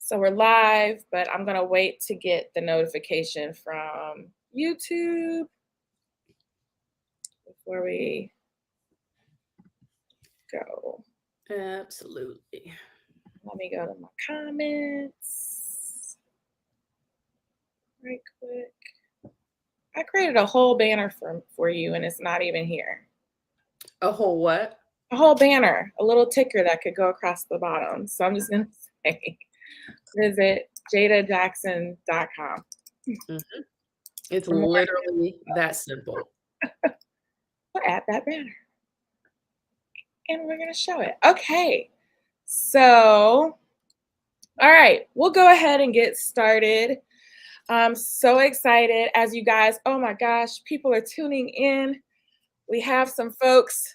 So we're live, but I'm gonna wait to get the notification from YouTube before we go. Absolutely. Let me go to my comments right quick. I created a whole banner for you and it's not even here. A whole what? A whole banner, a little ticker that could go across the bottom. So I'm just gonna say, visit jadajackson.com. Mm-hmm. It's literally that simple. We'll add that banner. And we're going to show it. Okay. So, all right, we'll go ahead and get started. I'm so excited as you guys, oh my gosh, people are tuning in. We have some folks.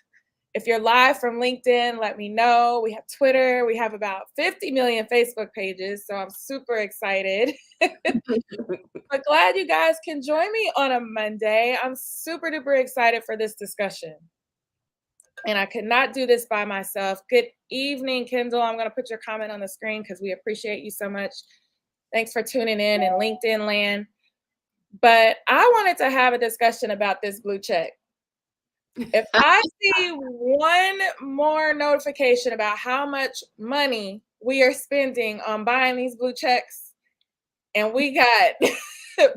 If you're live from LinkedIn, let me know. We have Twitter. We have about 50 million Facebook pages. So I'm super excited. But glad you guys can join me on a Monday. I'm super duper excited for this discussion. And I could not do this by myself. Good evening, Kendall. I'm going to put your comment on the screen because we appreciate you so much. Thanks for tuning in LinkedIn land. But I wanted to have a discussion about this blue check. If I see one more notification about how much money we are spending on buying these blue checks, and we got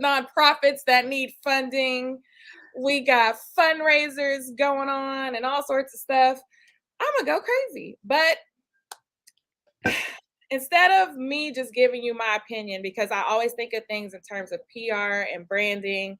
nonprofits that need funding, we got fundraisers going on and all sorts of stuff, I'm gonna go crazy. But instead of me just giving you my opinion, because I always think of things in terms of PR and branding,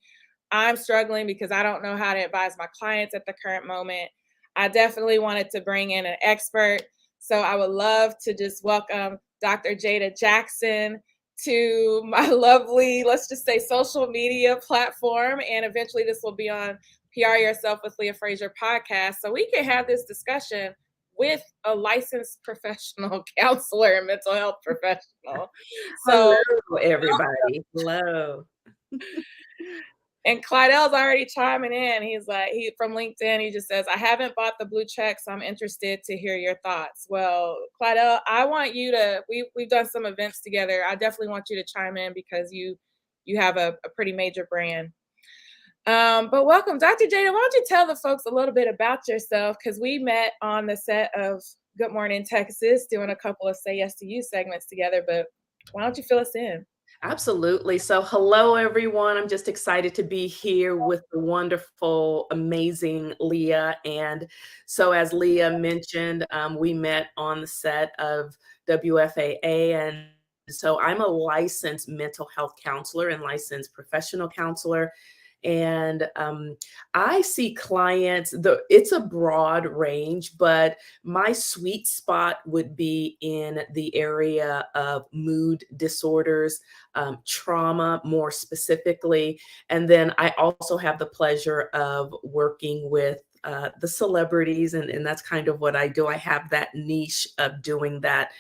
I'm struggling because I don't know how to advise my clients at the current moment. I definitely wanted to bring in an expert. So I would love to just welcome Dr. Jada Jackson to my lovely, let's just say, social media platform. And eventually this will be on PR Yourself with Leah Frazier podcast. So we can have this discussion with a licensed professional counselor and mental health professional. So hello, everybody. Hello. And Clydell's already chiming in. He's like, from LinkedIn, he just says, I haven't bought the blue check, so I'm interested to hear your thoughts. Well, Clydell, I want you to, we've done some events together. I definitely want you to chime in because you have a pretty major brand. But welcome, Dr. Jada. Why don't you tell the folks a little bit about yourself? Because we met on the set of Good Morning Texas, doing a couple of Say Yes to You segments together. But why don't you fill us in? Absolutely. So hello, everyone. I'm just excited to be here with the wonderful, amazing Leah. And so as Leah mentioned, we met on the set of WFAA. And so I'm a licensed mental health counselor and licensed professional counselor. And I see clients, it's a broad range, but my sweet spot would be in the area of mood disorders, trauma more specifically. And then I also have the pleasure of working with the celebrities, and that's kind of what I do. I have that niche of doing that,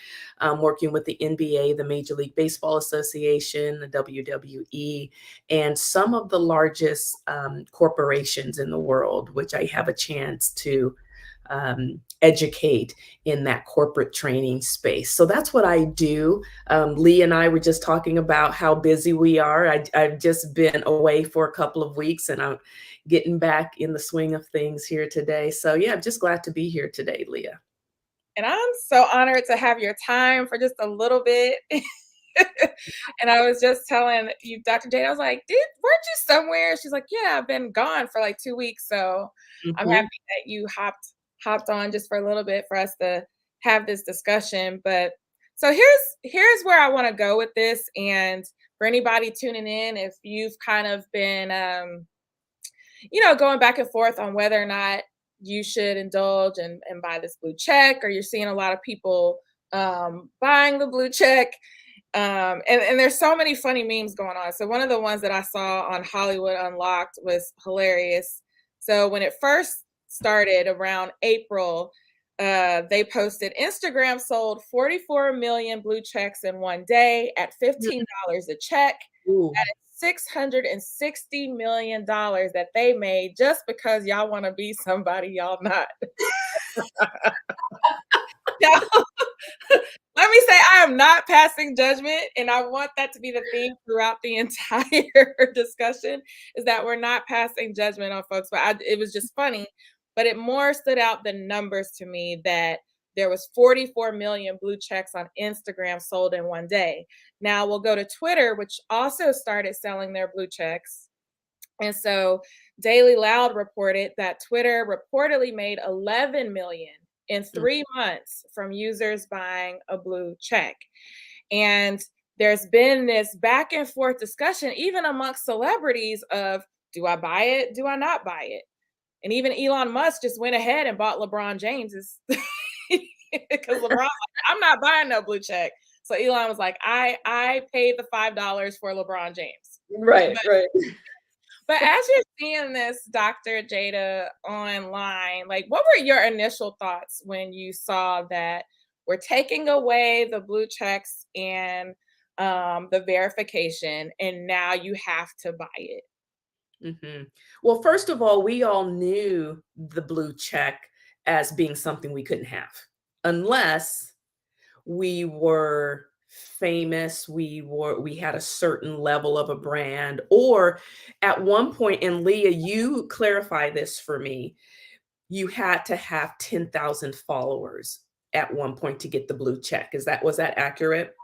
working with the NBA, the Major League Baseball Association, the WWE, and some of the largest corporations in the world, which I have a chance to educate in that corporate training space. So that's what I do. Lee and I were just talking about how busy we are. I've just been away for a couple of weeks and I'm getting back in the swing of things here today. So yeah, I'm just glad to be here today, Leah. And I'm so honored to have your time for just a little bit. And I was just telling you, Dr. Jade, I was like, weren't you somewhere? She's like, yeah, I've been gone for like 2 weeks. So I'm happy that you hopped on just for a little bit for us to have this discussion. But so here's where I want to go with this. And for anybody tuning in, if you've kind of been, going back and forth on whether or not you should indulge and buy this blue check, or you're seeing a lot of people buying the blue check. And there's so many funny memes going on. So one of the ones that I saw on Hollywood Unlocked was hilarious. So when it first started around April, they posted Instagram sold 44 million blue checks in one day at $15 a check. Ooh. That is $660 million that they made just because y'all want to be somebody y'all not. Let me say, I am am not passing judgment, and I want that to be the theme throughout the entire discussion, is that we're not passing judgment on folks, but it was just funny, but it more stood out the numbers to me that there was 44 million blue checks on Instagram sold in one day. Now we'll go to Twitter, which also started selling their blue checks. And so Daily Loud reported that Twitter reportedly made 11 million in 3 months from users buying a blue check. And there's been this back and forth discussion, even amongst celebrities, of do I buy it? Do I not buy it? And even Elon Musk just went ahead and bought LeBron James's because LeBron's like, I'm not buying no blue check. So Elon was like, I paid the $5 for LeBron James. Right, right. But as you're seeing this, Dr. Jada, online, like, what were your initial thoughts when you saw that we're taking away the blue checks and the verification, and now you have to buy it? Well, first of all, we all knew the blue check as being something we couldn't have unless we were famous, we had a certain level of a brand, or at one point, and Leah, you clarify this for me, you had to have 10,000 followers at one point to get the blue check. Was that accurate?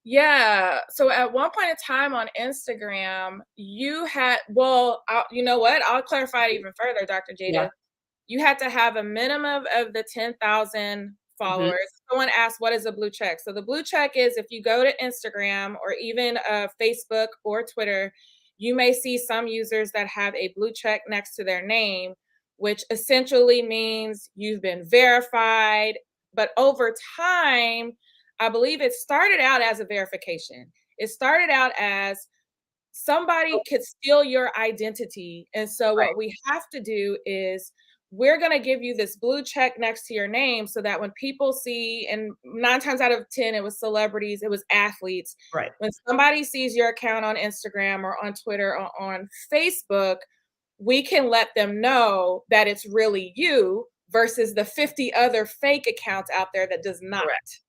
Yeah. So at one point in time on Instagram, you had, you know what? I'll clarify it even further, Dr. Jada. Yeah. You had to have a minimum of the 10,000 followers. Someone asked, what is a blue check? So the blue check is if you go to Instagram or even Facebook or Twitter, you may see some users that have a blue check next to their name, which essentially means you've been verified. But over time, I believe it started out as a verification. It started out as somebody could steal your identity. And so what we have to do is we're going to give you this blue check next to your name so that when people see, and 9 times out of 10, it was celebrities, it was athletes. Right. When somebody sees your account on Instagram or on Twitter or on Facebook, we can let them know that it's really you versus the 50 other fake accounts out there that does not. Correct.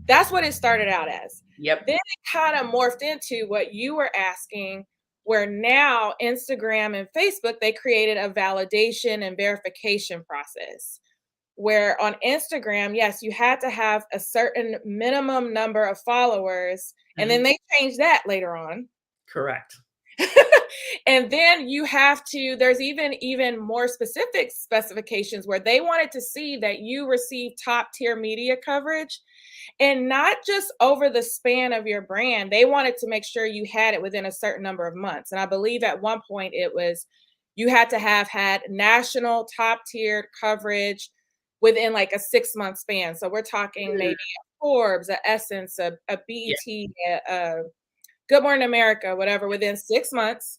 That's what it started out as. Yep. Then it kind of morphed into what you were asking, where now Instagram and Facebook, they created a validation and verification process. Where on Instagram, yes, you had to have a certain minimum number of followers, and then they changed that later on. Correct. And then you have to, there's even more specific specifications where they wanted to see that you receive top tier media coverage, and not just over the span of your brand. They wanted to make sure you had it within a certain number of months. And I believe at one point it was, you had to have had national top tiered coverage within like a 6-month span. So we're talking maybe a Forbes, a Essence, a BET, a Good Morning America, whatever, within 6 months.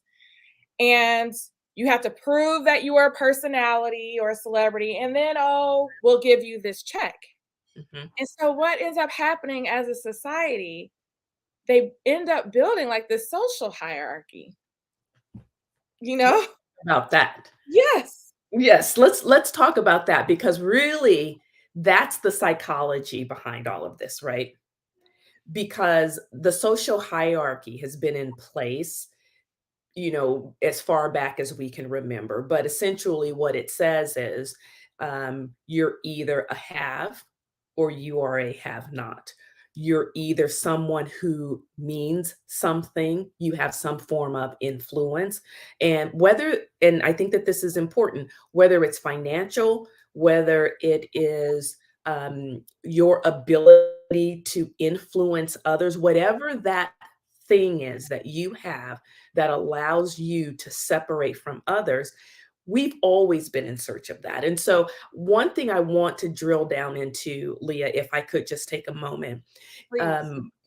And you have to prove that you are a personality or a celebrity, and then, we'll give you this check. And so what ends up happening as a society, they end up building like this social hierarchy. You know? About that. Yes. Yes, let's talk about that, because really that's the psychology behind all of this, right? Because the social hierarchy has been in place, as far back as we can remember. But essentially what it says is you're either a have or you are a have not. You're either someone who means something, you have some form of influence, and I think that this is important, whether it's financial, whether it is your ability to influence others, whatever that thing is that you have that allows you to separate from others, we've always been in search of that. And so one thing I want to drill down into, Leah, if I could just take a moment.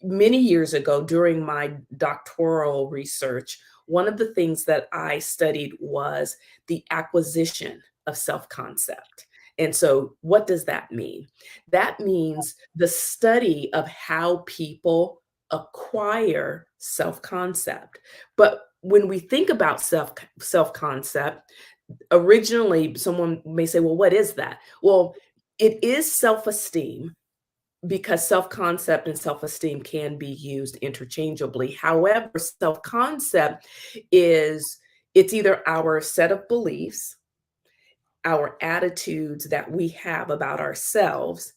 Many years ago, during my doctoral research, one of the things that I studied was the acquisition of self-concept. And so what does that mean? That means the study of how people acquire self-concept. But when we think about self-concept, originally someone may say, well, what is that? Well, it is self-esteem because self-concept and self-esteem can be used interchangeably. However, self-concept is it's either our set of beliefs, our attitudes that we have about ourselves.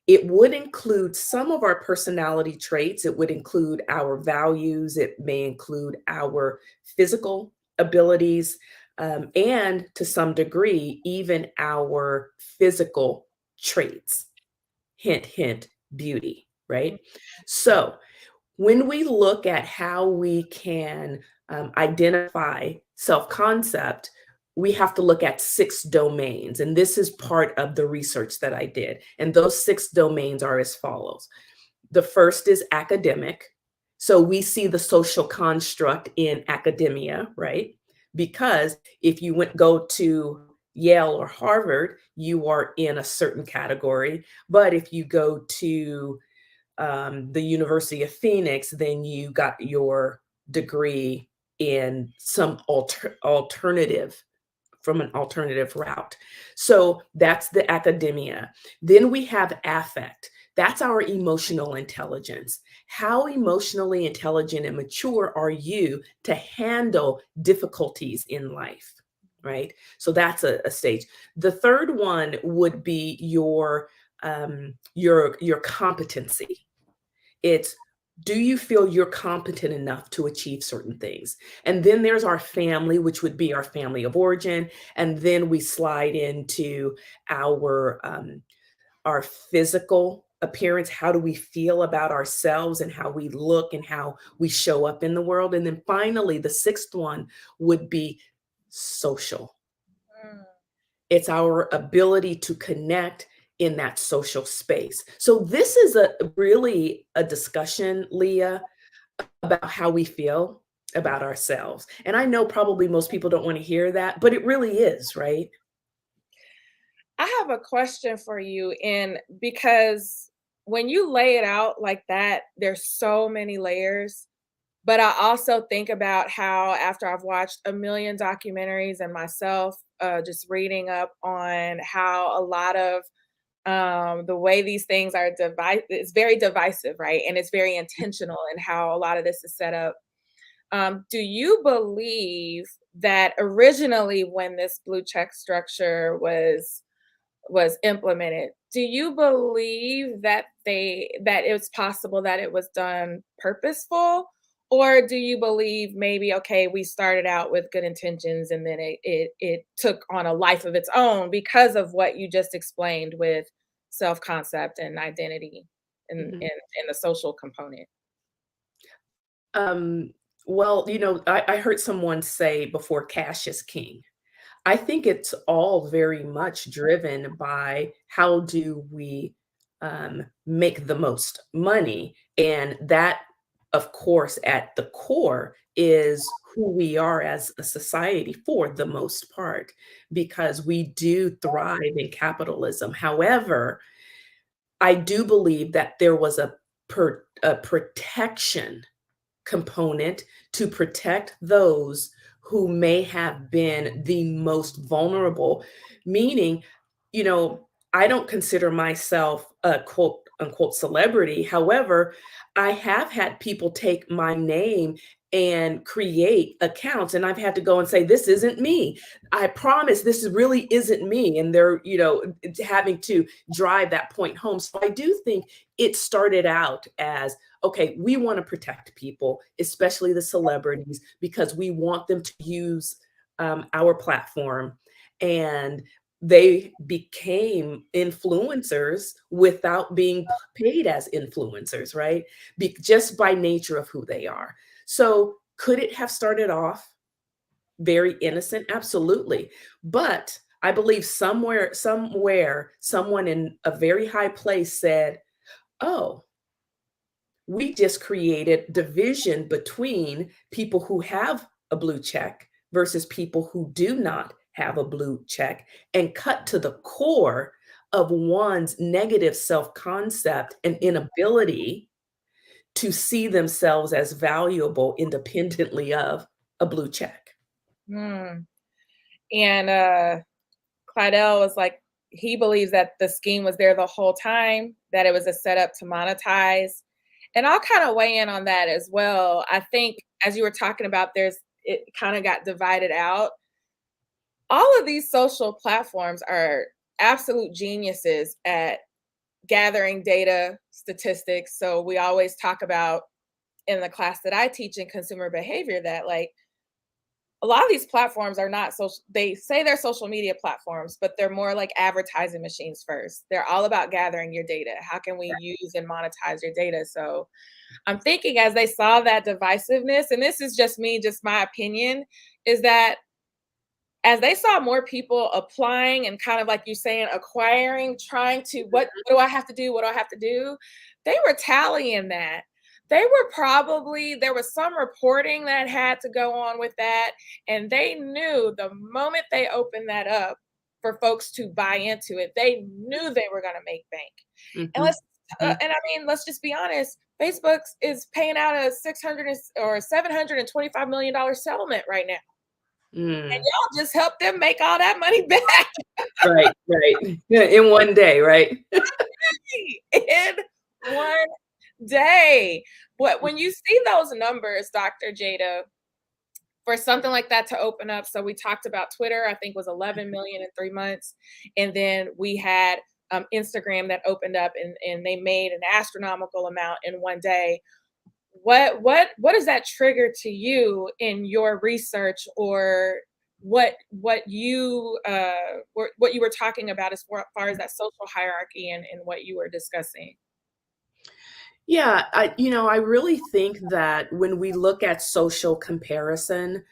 It would include some of our personality traits. It would include our values. It may include our physical abilities, and to some degree, even our physical traits. Hint, hint, beauty, right? So when we look at how we can identify self concept, we have to look at 6 domains. And this is part of the research that I did. And those 6 domains are as follows. The first is academic. So we see the social construct in academia, right? Because if you go to Yale or Harvard, you are in a certain category. But if you go to the University of Phoenix, then you got your degree in some alternative from an alternative route. So that's the academia. Then we have affect. That's our emotional intelligence. How emotionally intelligent and mature are you to handle difficulties in life? Right. So that's a stage. The third one would be your competency. It's, do you feel you're competent enough to achieve certain things? And then there's our family, which would be our family of origin. And then we slide into our physical appearance. How do we feel about ourselves and how we look and how we show up in the world? And then finally, the sixth one would be social. Mm. It's our ability to connect in that social space. So this is really a discussion, Leah, about how we feel about ourselves. And I know probably most people don't want to hear that, but it really is, right? I have a question for you, and because when you lay it out like that, there's so many layers. But I also think about how after I've watched a million documentaries and myself just reading up on how a lot of the way these things are it's very divisive, right? And it's very intentional in how a lot of this is set up. Do you believe that originally when this blue check structure was implemented, do you believe that it's possible that it was done purposeful? Or do you believe maybe, okay, we started out with good intentions and then it took on a life of its own because of what you just explained with self-concept and identity and, Mhm. and the social component? Um, well, I heard someone say before, cash is king. I think it's all very much driven by how do we make the most money. And that, of course, at the core is who we are as a society for the most part, because we do thrive in capitalism. However, I do believe that there was a protection component to protect those who may have been the most vulnerable, meaning, you know, I don't consider myself a quote unquote celebrity. However, I have had people take my name and create accounts, and I've had to go and say, this isn't me. I promise this really isn't me. And they're, having to drive that point home. So I do think it started out as, okay, we want to protect people, especially the celebrities, because we want them to use our platform. And they became influencers without being paid as influencers, right? Just by nature of who they are. So could it have started off very innocent? Absolutely. But I believe somewhere, someone in a very high place said, oh, we just created division between people who have a blue check versus people who do not have a blue check, and cut to the core of one's negative self-concept and inability to see themselves as valuable independently of a blue check. Hmm. And Clydell was like, he believes that the scheme was there the whole time, that it was a setup to monetize. And I'll kind of weigh in on that as well. I think as you were talking about, it kind of got divided out. All of these social platforms are absolute geniuses at gathering data, statistics. So we always talk about in the class that I teach in consumer behavior that like a lot of these platforms are not social. They say they're social media platforms, but they're more like advertising machines first. They're all about gathering your data. How can we use and monetize your data? So I'm thinking as they saw that divisiveness, and this is just me, just my opinion, is that as they saw more people applying and kind of like you saying, acquiring, trying to, what do I have to do? What do I have to do? They were tallying that. There was some reporting that had to go on with that. And they knew the moment they opened that up for folks to buy into it, they knew they were going to make bank. And let's just be honest. Facebook is paying out a $725 million settlement right now. And y'all just helped them make all that money back. Right. Yeah, in one day, right? In one day. But when you see those numbers, Dr. Jada, for something like that to open up, so we talked about Twitter, I think was 11 million in 3 months. And then we had Instagram that opened up and they made an astronomical amount in one day. What does that trigger to you in your research, or what you were talking about as far as that social hierarchy and what you were discussing? Yeah, I really think that when we look at social comparison,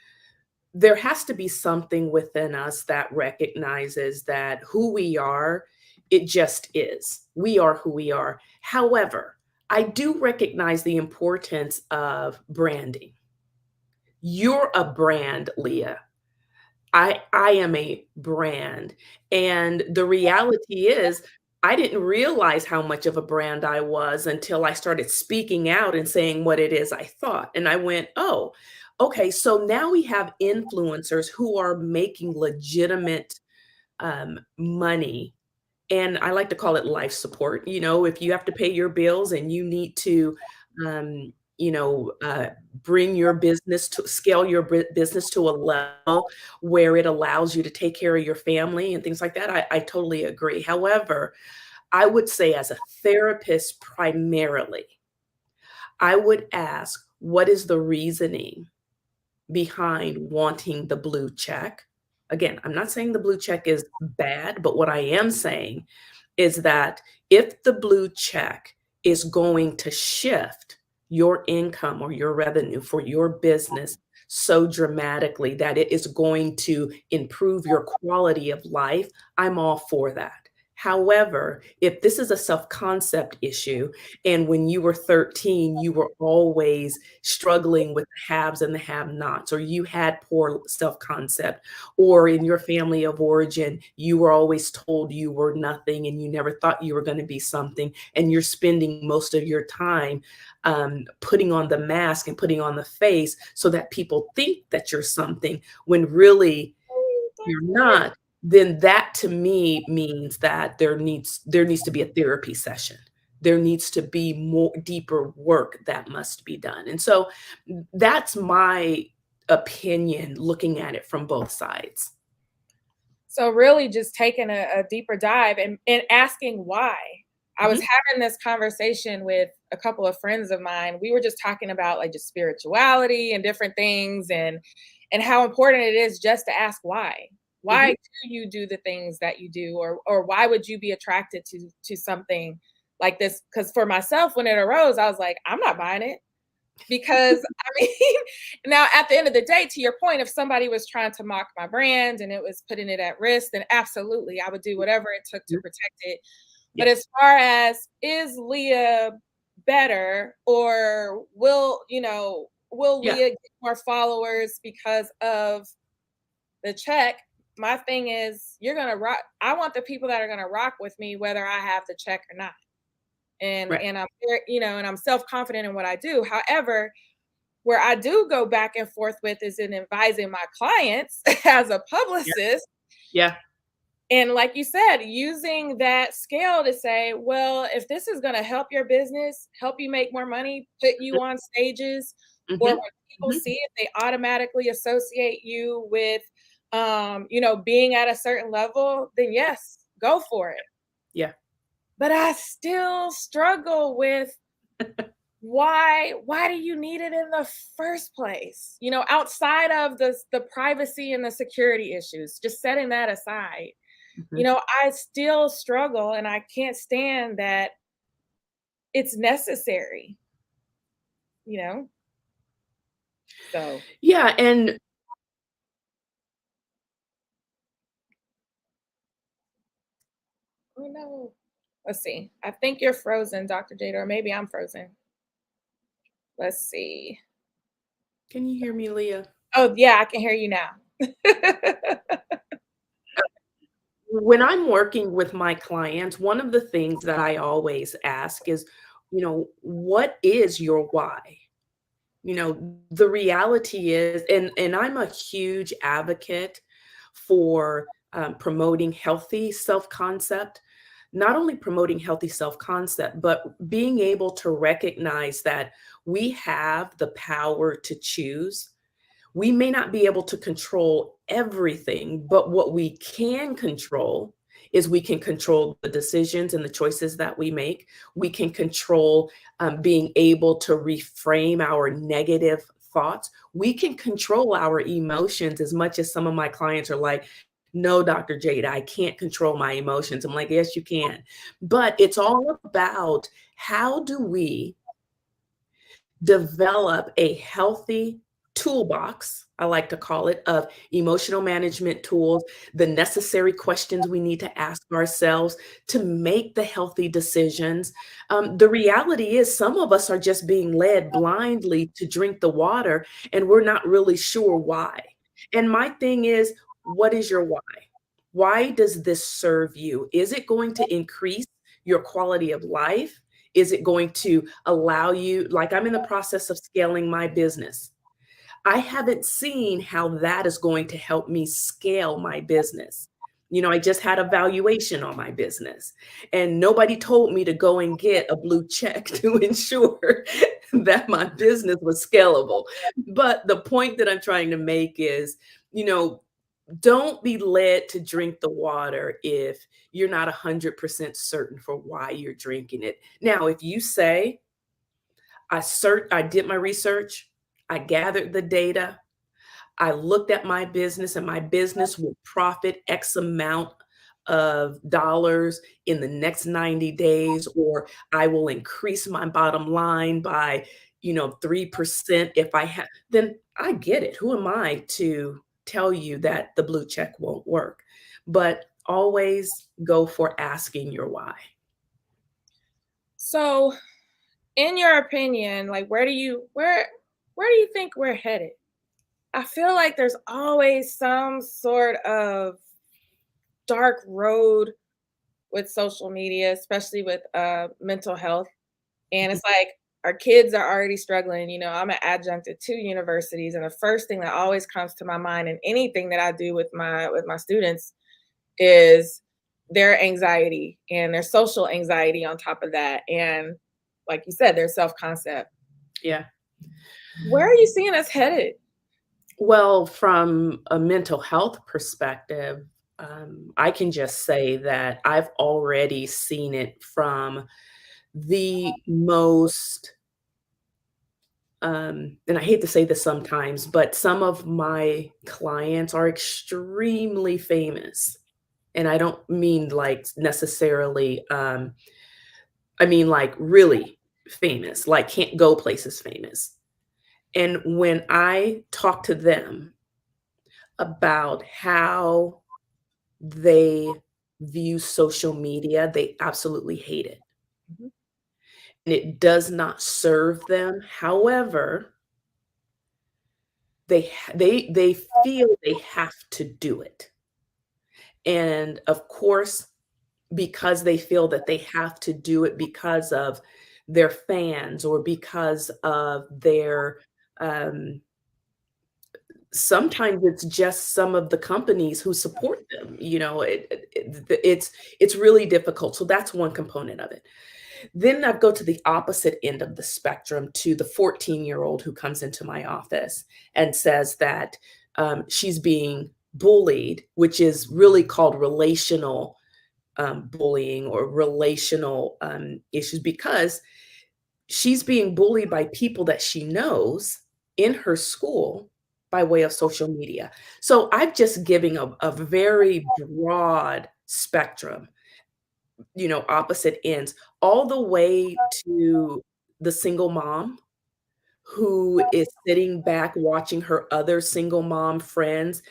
there has to be something within us that recognizes that who we are, it just is. We are who we are. However, I do recognize the importance of branding. You're a brand, Leah. I am a brand. And the reality is, I didn't realize how much of a brand I was until I started speaking out and saying what it is I thought. And I went, oh, okay, so now we have influencers who are making legitimate money. And I like to call it life support. If you have to pay your bills and you need to, um, bring your business to scale your business to a level where it allows you to take care of your family and things like that. I totally agree. However, I would say as a therapist, primarily, I would ask, what is the reasoning behind wanting the blue check? Again, I'm not saying the blue check is bad, but what I am saying is that if the blue check is going to shift your income or your revenue for your business so dramatically that it is going to improve your quality of life, I'm all for that. However, if this is a self-concept issue, and when you were 13, you were always struggling with the haves and the have-nots, or you had poor self-concept, or in your family of origin, you were always told you were nothing and you never thought you were going to be something, and you're spending most of your time putting on the mask and putting on the face so that people think that you're something when really you're not, then that to me means that there needs to be a therapy session. There needs to be more deeper work that must be done. And so that's my opinion looking at it from both sides. So really just taking a deeper dive and asking why. I was having this conversation with a couple of friends of mine. We were just talking about like just spirituality and different things and how important it is just to ask why. Why do you do the things that you do, or why would you be attracted to something like this? Because for myself, when it arose, I was like, I'm not buying it. Because I mean, now at the end of the day, to your point, if somebody was trying to mock my brand and it was putting it at risk, then absolutely, I would do whatever it took to protect it. But as far as is Leah better, or will Leah get more followers because of the check? My thing is, you're gonna rock. I want the people that are gonna rock with me, whether I have the check or not. And I'm very, and I'm self-confident in what I do. However, where I do go back and forth with is in advising my clients as a publicist. Yeah. And like you said, using that scale to say, well, if this is going to help your business, help you make more money, put you on stages, or when Mhm, people mhm. see it, they automatically associate you with, being at a certain level, then yes, go for it. Yeah. But I still struggle with why do you need it in the first place? Outside of the privacy and the security issues, just setting that aside. Mhm. I still struggle and I can't stand that it's necessary, you know? So, Yeah, and oh no. Let's see. I think you're frozen, Dr. Jada, or maybe I'm frozen. Let's see. can you hear me, Leah? Oh, yeah, I can hear you now. When I'm working with my clients, one of the things that I always ask is, what is your why? The reality is, and I'm a huge advocate for promoting healthy self-concept, not only promoting healthy self-concept, but being able to recognize that we have the power to choose. We may not be able to control everything, but what we can control is we can control the decisions and the choices that we make. We can control being able to reframe our negative thoughts. We can control our emotions as much as some of my clients are like, no, Dr. Jada, I can't control my emotions. I'm like, yes, you can. But it's all about how do we develop a healthy toolbox, I like to call it, of emotional management tools, the necessary questions we need to ask ourselves to make the healthy decisions. The reality is, some of us are just being led blindly to drink the water, and we're not really sure why. And my thing is, what is your why? Why does this serve you? Is it going to increase your quality of life? Is it going to allow you, like I'm in the process of scaling my business. I haven't seen how that is going to help me scale my business. I just had a valuation on my business, and nobody told me to go and get a blue check to ensure that my business was scalable. But the point that I'm trying to make is, you know, don't be led to drink the water if you're not 100% certain for why you're drinking it. Now, if you say, I did my research, I gathered the data, I looked at my business, and my business will profit X amount of dollars in the next 90 days, or I will increase my bottom line by, 3% if I have, then I get it. Who am I to tell you that the blue check won't work? But always go for asking your why. So, in your opinion, like where do you think we're headed? I feel like there's always some sort of dark road with social media, especially with mental health. And Mhm. it's like our kids are already struggling. I'm an adjunct at two universities, and the first thing that always comes to my mind in anything that I do with my students is their anxiety and their social anxiety on top of that. And like you said, their self-concept. Yeah. Where are you seeing us headed? Well, from a mental health perspective, I can just say that I've already seen it from the most, and I hate to say this sometimes, but some of my clients are extremely famous. And I don't mean like necessarily, I mean like really famous, like can't go places famous. And when I talk to them about how they view social media, they absolutely hate it, Mhm. and it does not serve them. However, they feel they have to do it, and of course, because they feel that they have to do it because of their fans or because of their, um sometimes it's just some of the companies who support them, it's really difficult. So that's one component of it. Then I go to the opposite end of the spectrum to the 14-year-old who comes into my office and says that she's being bullied, which is really called relational bullying or relational issues, because she's being bullied by people that she knows in her school by way of social media. So I'm just giving a very broad spectrum, opposite ends, all the way to the single mom who is sitting back watching her other single mom friends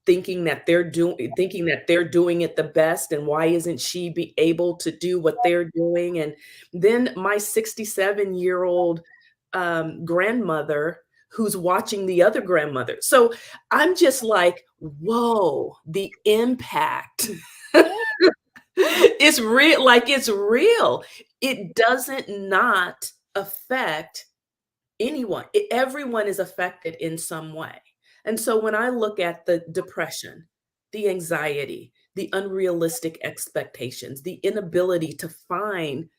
thinking that they're doing it the best, and why isn't she be able to do what they're doing? And then my 67-year-old grandmother who's watching the other grandmother. So I'm just like, whoa, the impact it's real, like it's real. It doesn't not affect anyone. Everyone is affected in some way. And so when I look at the depression, the anxiety, the unrealistic expectations, the inability to find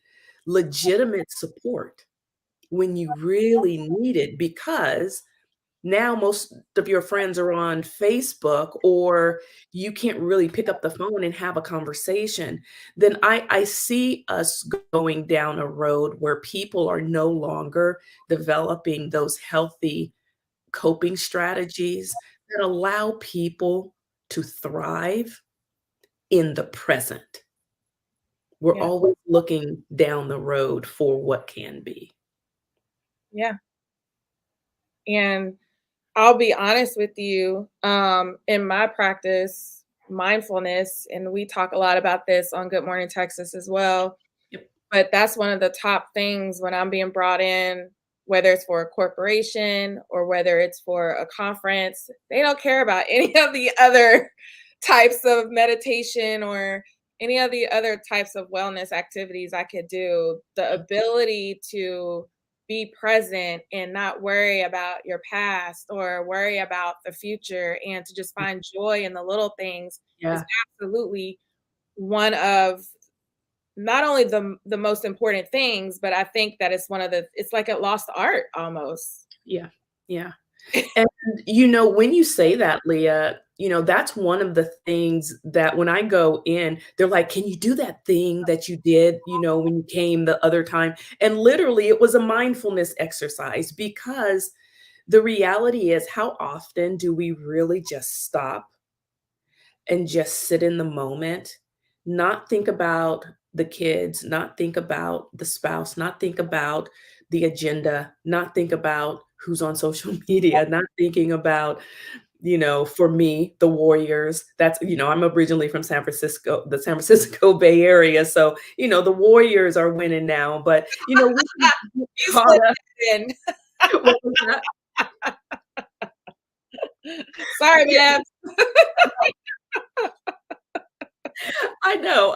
legitimate support when you really need it, because now most of your friends are on Facebook, or you can't really pick up the phone and have a conversation, then I see us going down a road where people are no longer developing those healthy coping strategies that allow people to thrive in the present. We're Yeah. always looking down the road for what can be. Yeah. And I'll be honest with you, in my practice, mindfulness, and we talk a lot about this on Good Morning Texas as well, Yep. but that's one of the top things when I'm being brought in, whether it's for a corporation or whether it's for a conference. They don't care about any of the other types of meditation or any of the other types of wellness activities I could do. The ability to be present and not worry about your past or worry about the future, and to just find joy in the little things is Yeah. absolutely one of not only the most important things, but I think that it's like a lost art almost. Yeah. Yeah. And, when you say that, Leah, that's one of the things that when I go in, they're like, "Can you do that thing that you did, when you came the other time?" And literally, it was a mindfulness exercise, because the reality is, how often do we really just stop and just sit in the moment, not think about the kids, not think about the spouse, not think about the agenda, not think about who's on social media, not thinking about, for me, the Warriors. I'm originally from San Francisco, the San Francisco Bay Area. So, the Warriors are winning now, but, we can get You caught slipped up. in. What was that? Sorry, man. I know.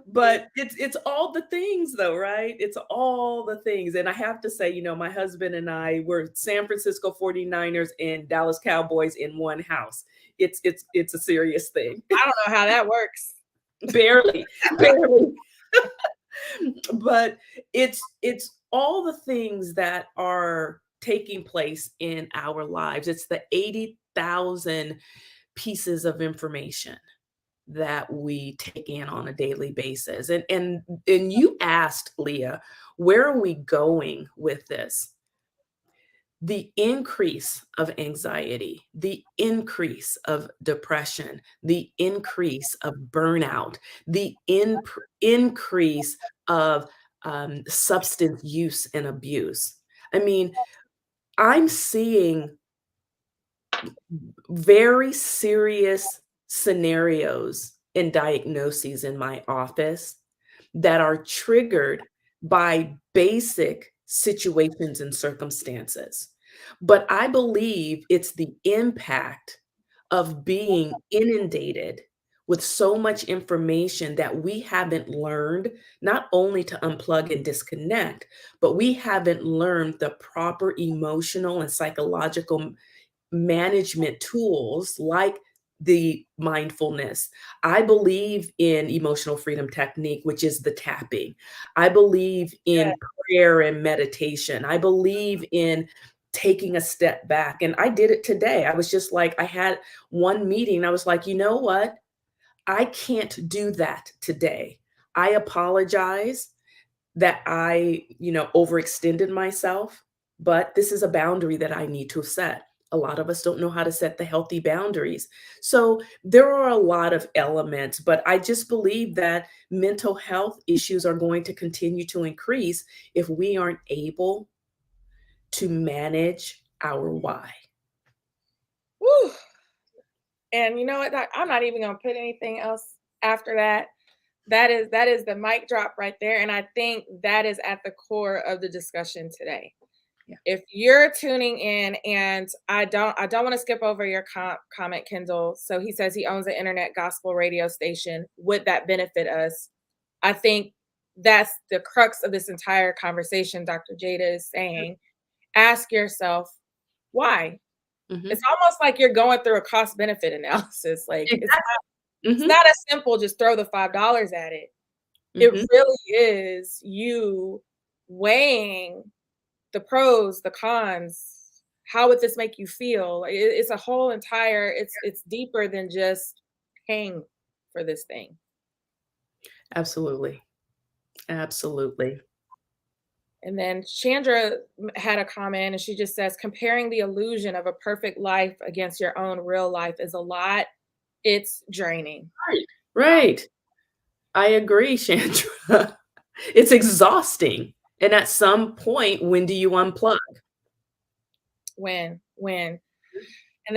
But it's all the things though, right? It's all the things. And I have to say, my husband and I were San Francisco 49ers and Dallas Cowboys in one house. It's a serious thing. I don't know how that works. Barely, barely. But it's all the things that are taking place in our lives. It's the 80,000 pieces of information that we take in on a daily basis. And you asked, Leah, where are we going with this? The increase of anxiety, the increase of depression, the increase of burnout, the increase of substance use and abuse. I mean, I'm seeing very serious scenarios and diagnoses in my office that are triggered by basic situations and circumstances. But I believe it's the impact of being inundated with so much information that we haven't learned not only to unplug and disconnect, but we haven't learned the proper emotional and psychological management tools like the mindfulness. I believe in emotional freedom technique, which is the tapping. I believe Yeah. in prayer and meditation. I believe in taking a step back. And I did it today. I was just like, I had one meeting. I was like, you know what? I can't do that today. I apologize that I, overextended myself, but this is a boundary that I need to set. A lot of us don't know how to set the healthy boundaries. So there are a lot of elements, but I just believe that mental health issues are going to continue to increase if we aren't able to manage our why. Woo. And you know what, Doc? I'm not even gonna put anything else after that. That is the mic drop right there. And I think that is at the core of the discussion today. Yeah. If you're tuning in, and I don't want to skip over your comment, Kendall. So he says he owns an internet gospel radio station. Would that benefit us? I think that's the crux of this entire conversation. Dr. Jada is saying, ask yourself why. Mhm. It's almost like you're going through a cost benefit analysis. Like it's Mhm. not as simple, just throw the $5 at it. It Mhm. really is you weighing the pros, the cons. How would this make you feel? It's a whole entire, it's deeper than just paying for this thing. Absolutely. Absolutely. And then Chandra had a comment, and she just says, comparing the illusion of a perfect life against your own real life is a lot. It's draining. Right. Right. I agree, Chandra. It's exhausting. And at some point, when do you unplug? When. And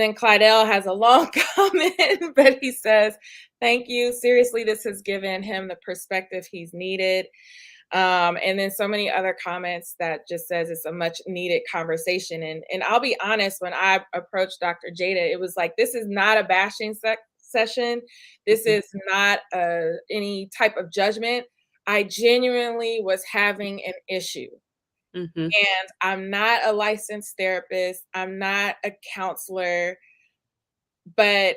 then Clydell has a long comment, but he says, thank you. Seriously, this has given him the perspective he's needed. And then so many other comments that just says it's a much needed conversation. And I'll be honest, when I approached Dr. Jada, it was like, this is not a bashing session. This Mhm. is not any type of judgment. I genuinely was having an issue. Mhm. And I'm not a licensed therapist. I'm not a counselor, but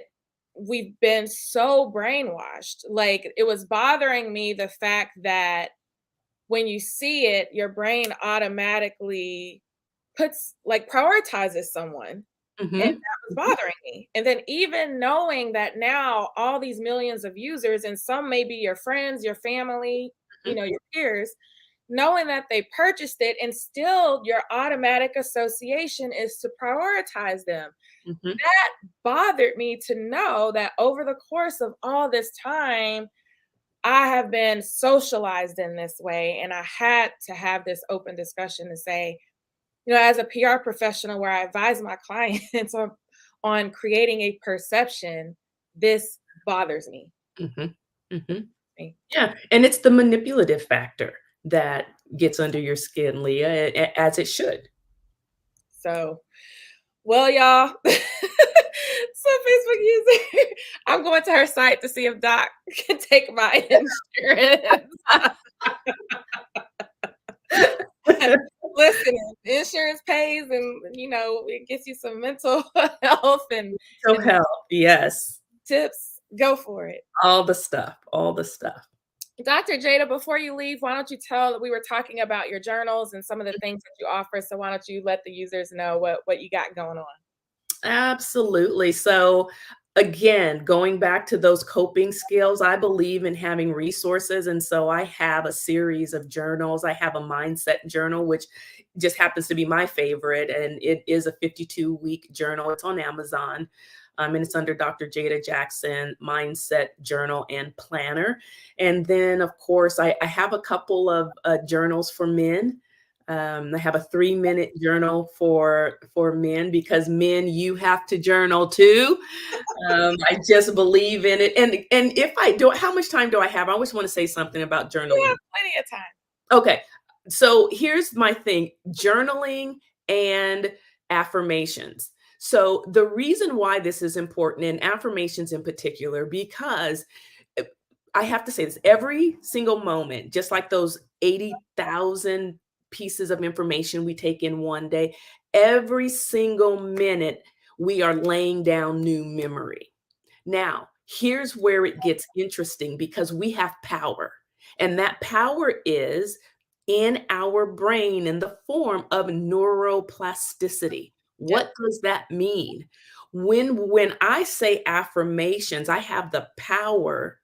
we've been so brainwashed. Like, it was bothering me, the fact that when you see it, your brain automatically prioritizes someone. And Mhm. that was Mhm. bothering me. And then even knowing that now all these millions of users, and some may be your friends, your family, Mhm. your peers, knowing that they purchased it, and still your automatic association is to prioritize them. Mhm. That bothered me, to know that over the course of all this time, I have been socialized in this way. And I had to have this open discussion to say, as a PR professional where I advise my clients on creating a perception, this bothers me. Mhm. Mhm. Yeah, and it's the manipulative factor that gets under your skin, Leah, as it should. So, well, y'all, so Facebook user, I'm going to her site to see if Doc can take my insurance. Listen, insurance pays, and it gets you some mental health So and help, yes. tips. Go for it. All the stuff, all the stuff. Dr. Jada, before you leave, why don't you tell, we were talking about your journals and some of the things that you offer. So why don't you let the users know what you got going on? Absolutely. So, again, going back to those coping skills, I believe in having resources. And so I have a series of journals. I have a mindset journal, which just happens to be my favorite. And it is a 52-week journal. It's on Amazon. And it's under Dr. Jada Jackson Mindset Journal and Planner. And then, of course, I have a couple of journals for men. I have a 3-minute journal for men, because men, you have to journal too. I just believe in it. And if I do, how much time do I have? I always want to say something about You journaling. have plenty of time. Okay. So here's my thing: journaling and affirmations. So the reason why this is important, and affirmations in particular, because uh, I have to say this every single moment, just like those 80,000 pieces of information we take in one day, every single minute we are laying down new memory. Now, here's where it gets interesting because we have power, and that power is in our brain in the form of neuroplasticity. Yep. What does that mean? When I say affirmations, I have the power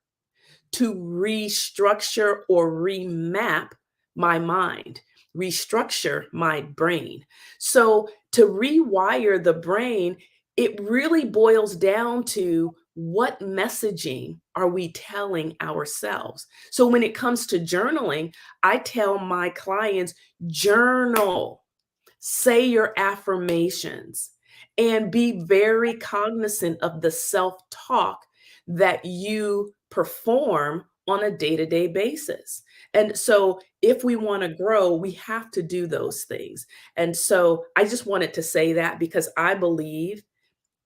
to restructure or remap my mind, restructure my brain. So, to rewire the brain, it really boils down to what messaging are we telling ourselves? So, when it comes to journaling, I tell my clients, journal, say your affirmations, and be very cognizant of the self talk that you perform on a day to day basis. And so, if we want to grow, we have to do those things. And so, I just wanted to say that because I believe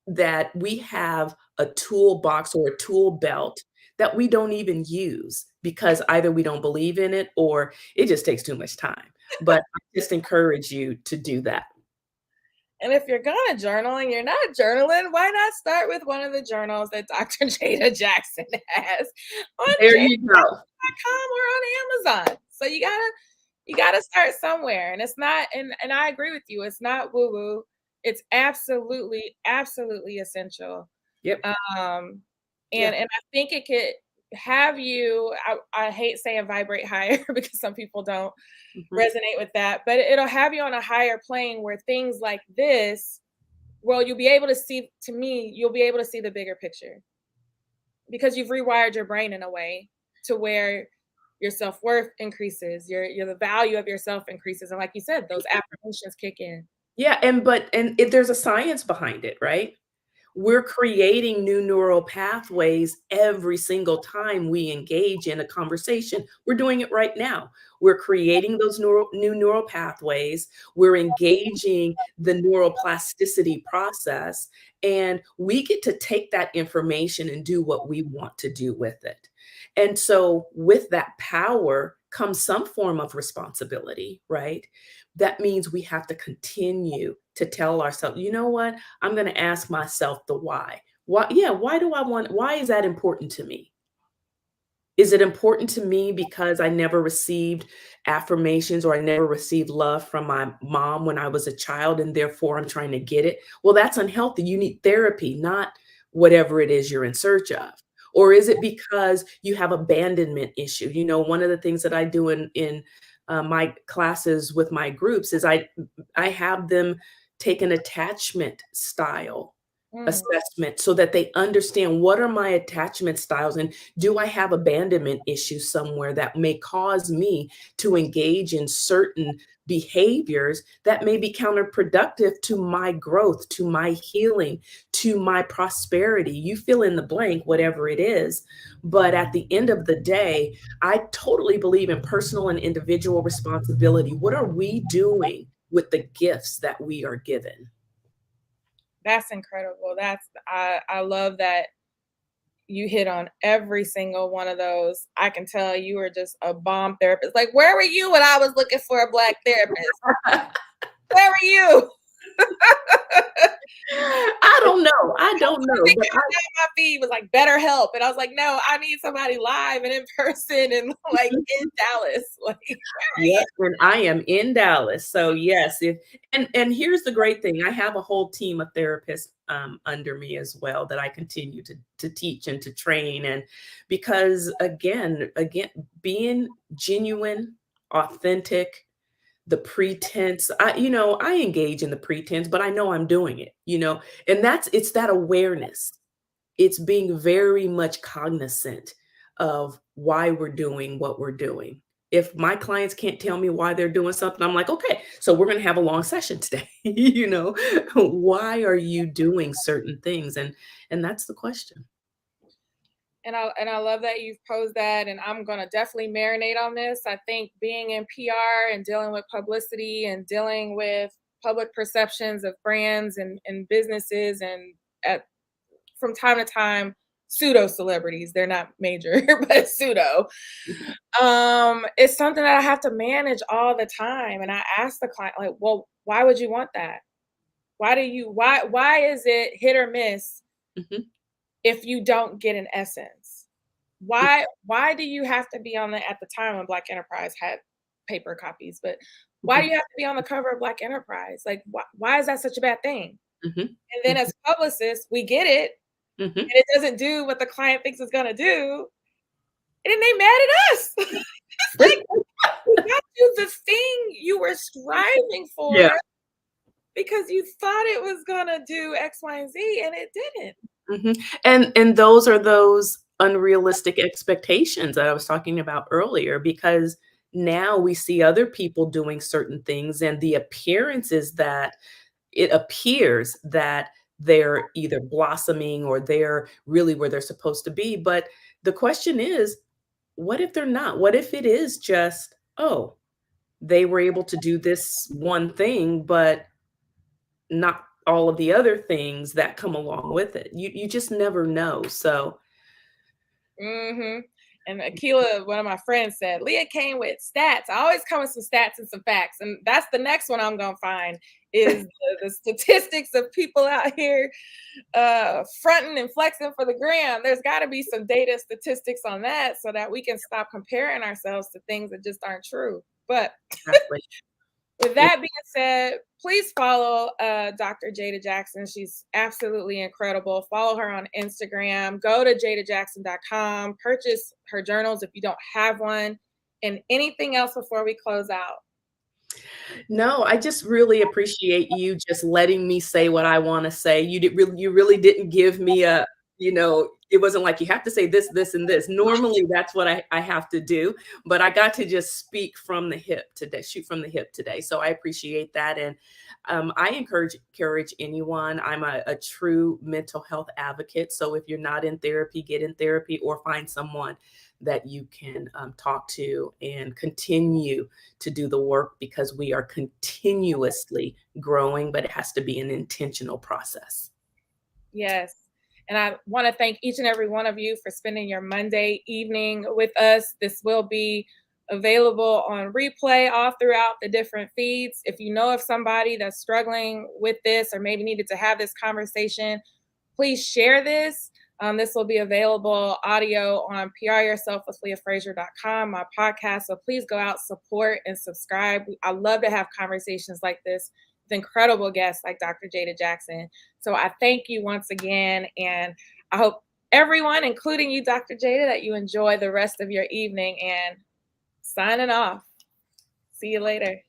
that we have a toolbox or a tool belt that we don't even use because either we don't believe in it or it just takes too much time. But I just encourage you to do that. And if you're gonna journal and you're not journaling, why not start with one of the journals that Dr. Jada Jackson has on There you go. jada.com or on Amazon. So you gotta start somewhere. And it's not, and I agree with you, it's not woo-woo. It's absolutely, absolutely essential. Yep. Um, Yeah. and I think it could have you, I hate saying vibrate higher because some people don't Mhm. resonate with that, but it'll have you on a higher plane where things like this, well, you'll be able to see, to me, you'll be able to see the bigger picture because you've rewired your brain in a way to where your self-worth increases, your the value of yourself increases. And like you said, those affirmations kick in. Yeah, and there's a science behind it, right? We're creating new neural pathways every single time we engage in a conversation. We're doing it right now. We're creating those new neural pathways. We're engaging the neuroplasticity process, and we get to take that information and do what we want to do with it. And so, with that power comes some form of responsibility, right? That means we have to continue to tell ourselves, you know what? I'm going to ask myself the why. Why, yeah, why is that important to me? Is it important to me because I never received affirmations or I never received love from my mom when I was a child and therefore I'm trying to get it? Well, that's unhealthy. You need therapy, not whatever it is you're in search of. Or is it because you have abandonment issue? You know, one of the things that I do in my classes with my groups is I have them take an attachment style Mm, assessment so that they understand what are my attachment styles and do I have abandonment issues somewhere that may cause me to engage in certain behaviors that may be counterproductive to my growth, to my healing, to my prosperity. You fill in the blank, whatever it is. But at the end of the day, I totally believe in personal and individual responsibility. What are we doing with the gifts that we are given? that's incredible. I love that you hit on every single one of those. I can tell you were just a bomb therapist. Like, where were you when I was looking for a Black therapist? Where were you? I don't know. I don't know, but My feed was like better help. And I was like, no, I need somebody live and in person and like in Dallas. Like, where are you? yes, and I am in Dallas. So yes, if and here's the great thing. I have a whole team of therapists under me as well that I continue to teach and to train. And because again, being genuine, authentic, the pretense, I engage in the pretense, but I know I'm doing it, and it's that awareness. It's being very much cognizant of why we're doing what we're doing. If my clients can't tell me why they're doing something, I'm like, okay, so we're going to have a long session today. Why are you doing certain things? And that's the question. And I love that you've posed that, and I'm gonna definitely marinate on this. I think being in PR and dealing with publicity and dealing with public perceptions of brands and businesses and at from time to time pseudo celebrities, they're not major, but pseudo. It's something that I have to manage all the time. And I ask the client, like, well, why would you want that? Why is it hit or miss Mhm. if you don't get an essence? Why do you have to be on the at the time when Black Enterprise had paper copies, but why do Mhm. you have to be on the cover of Black Enterprise? Like why is that such a bad thing? Mhm. And then Mhm. as publicists, we get it Mhm. and it doesn't do what the client thinks it's gonna do, and then they mad at us. It's like we got you the thing you were striving for Yeah. because you thought it was gonna do X, Y, and Z, and it didn't. Mhm. And those are those unrealistic expectations that I was talking about earlier, because now we see other people doing certain things, and the appearance is that it appears that they're either blossoming or they're really where they're supposed to be. But the question is, what if they're not? What if it is just, oh, they were able to do this one thing, but not all of the other things that come along with it. You just never know. So Mhm. And Akila, one of my friends, said, Leah came with stats. I always come with some stats and some facts. And that's the next one I'm gonna find is the statistics of people out here fronting and flexing for the gram. There's gotta be some data statistics on that so that we can stop comparing ourselves to things that just aren't true. But exactly. with Yeah. that being said, please follow Dr. Jada Jackson. She's absolutely incredible. Follow her on Instagram. Go to jadajackson.com. Purchase her journals if you don't have one. And anything else before we close out? No, I just really appreciate you just letting me say what I want to say. You really didn't give me a, it wasn't like you have to say this, this, and this. Normally that's what I have to do, but I got to just speak from the hip today, shoot from the hip today. So I appreciate that. And I encourage anyone. I'm a true mental health advocate. So if you're not in therapy, get in therapy or find someone that you can talk to and continue to do the work, because we are continuously growing, but it has to be an intentional process. Yes. And I want to thank each and every one of you for spending your Monday evening with us. This will be available on replay all throughout the different feeds. If you know of somebody that's struggling with this or maybe needed to have this conversation, please share this. This will be available audio on pryourself with leahfrazier.com, my podcast. So please go out, support, and subscribe. I love to have conversations like this with incredible guests like Dr. Jada Jackson. So I thank you once again. And I hope everyone, including you, Dr. Jada, that you enjoy the rest of your evening, and signing off. See you later.